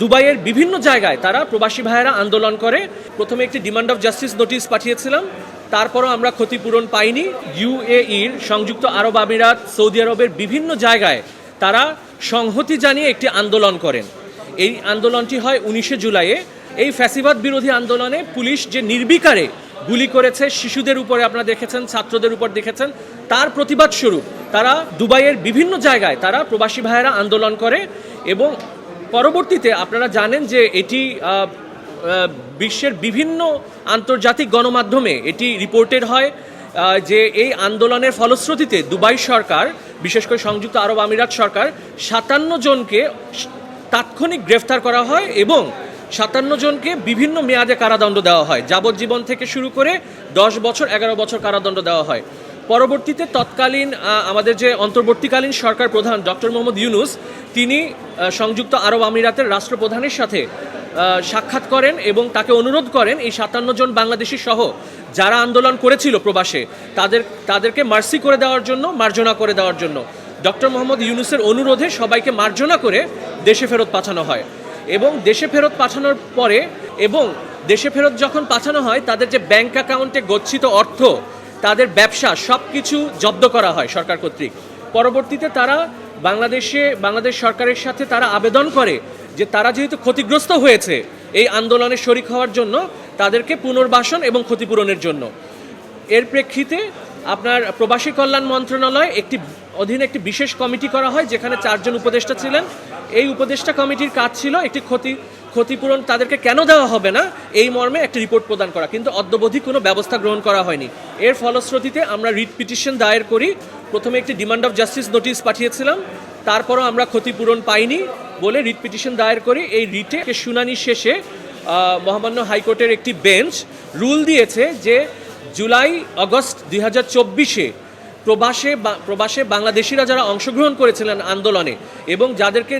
দুবাইয়ের বিভিন্ন জায়গায় তারা প্রবাসী ভাইয়েরা আন্দোলন করে। প্রথমে একটি ডিমান্ড অফ জাস্টিস নোটিশ পাঠিয়েছিলাম, তারপরও আমরা ক্ষতিপূরণ পাইনি। ইউএইর, সংযুক্ত আরব আমিরাত, সৌদি আরবের বিভিন্ন জায়গায় তারা সংহতি জানিয়ে একটি আন্দোলন করেন। এই আন্দোলনটি হয় 19শে জুলাইয়ে। এই ফ্যাসিবাদ বিরোধী আন্দোলনে পুলিশ যে নির্বিকারে গুলি করেছে শিশুদের উপরে, আপনারা দেখেছেন, ছাত্রদের উপর দেখেছেন, তার প্রতিবাদ স্বরূপ তারা দুবাইয়ের বিভিন্ন জায়গায় তারা প্রবাসী ভাইয়েরা আন্দোলন করে। এবং পরবর্তীতে আপনারা জানেন যে এটি বিশ্বের বিভিন্ন আন্তর্জাতিক গণমাধ্যমে এটি রিপোর্টেড হয় যে এই আন্দোলনের ফলশ্রুতিতে দুবাই সরকার, বিশেষ করে সংযুক্ত আরব আমিরাত সরকার, 57 জনকে তাৎক্ষণিক গ্রেফতার করা হয় এবং 57 জনকে বিভিন্ন মেয়াদে কারাদণ্ড দেওয়া হয়। যাবজ্জীবন থেকে শুরু করে 10 বছর, 11 বছর কারাদণ্ড দেওয়া হয়। পরবর্তীতে তৎকালীন আমাদের যে অন্তর্বর্তীকালীন সরকার প্রধান ডক্টর মোহাম্মদ ইউনুস, তিনি সংযুক্ত আরব আমিরাতের রাষ্ট্রপ্রধানের সাথে সাক্ষাৎ করেন এবং তাকে অনুরোধ করেন এই 57 জন বাংলাদেশি সহ যারা আন্দোলন করেছিল প্রবাসে তাদেরকে মার্সি করে দেওয়ার জন্য, মার্জনা করে দেওয়ার জন্য। ডক্টর মোহাম্মদ ইউনুসের অনুরোধে সবাইকে মার্জনা করে দেশে ফেরত পাঠানো হয়। এবং দেশে ফেরত পাঠানোর পরে এবং দেশে ফেরত যখন পাঠানো হয়, তাদের যে ব্যাংক অ্যাকাউন্টে গচ্ছিত অর্থ, তাদের ব্যবসা, সব কিছু জব্দ করা হয় সরকার কর্তৃক। পরবর্তীতে তারা বাংলাদেশ সরকারের সাথে তারা আবেদন করে যে তারা যেহেতু ক্ষতিগ্রস্ত হয়েছে এই আন্দোলনে শরিক হওয়ার জন্য, তাদেরকে পুনর্বাসন এবং ক্ষতিপূরণের জন্য। এর প্রেক্ষিতে আপনার প্রবাসী কল্যাণ মন্ত্রণালয় অধীনে একটি বিশেষ কমিটি করা হয়, যেখানে 4 জন উপদেষ্টা ছিলেন। এই উপদেষ্টা কমিটির কাজ ছিল একটি ক্ষতিপূরণ তাদেরকে কেন দেওয়া হবে না এই মর্মে একটি রিপোর্ট প্রদান করা, কিন্তু অদ্যাবধি কোনো ব্যবস্থা গ্রহণ করা হয়নি। এর ফলশ্রুতিতে আমরা রিট পিটিশন দায়ের করি। প্রথমে একটি ডিমান্ড অফ জাস্টিস নোটিশ পাঠিয়েছিলাম, তারপরও আমরা ক্ষতিপূরণ পাইনি বলে রিট পিটিশন দায়ের করি। এই রিটে শুনানি শেষে মহামান্য হাইকোর্টের একটি বেঞ্চ রুল দিয়েছে যে জুলাই আগস্ট 2024-এ প্রবাসে বাংলাদেশিরা যারা অংশগ্রহণ করেছিলেন আন্দোলনে এবং যাদেরকে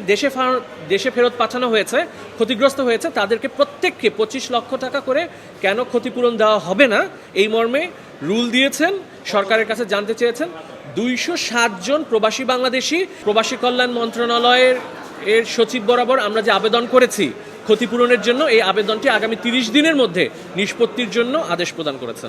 দেশে ফেরত পাঠানো হয়েছে, ক্ষতিগ্রস্ত হয়েছে, তাদেরকে প্রত্যেককে 25 লক্ষ টাকা করে কেন ক্ষতিপূরণ দেওয়া হবে না এই মর্মে রুল দিয়েছেন। সরকারের কাছে জানতে চেয়েছেন। 260 জন প্রবাসী বাংলাদেশি প্রবাসী কল্যাণ মন্ত্রণালয়ের সচিব বরাবর আমরা যে আবেদন করেছি ক্ষতিপূরণের জন্য, এই আবেদনটি আগামী 30 দিনের মধ্যে নিষ্পত্তির জন্য আদেশ প্রদান করেছেন।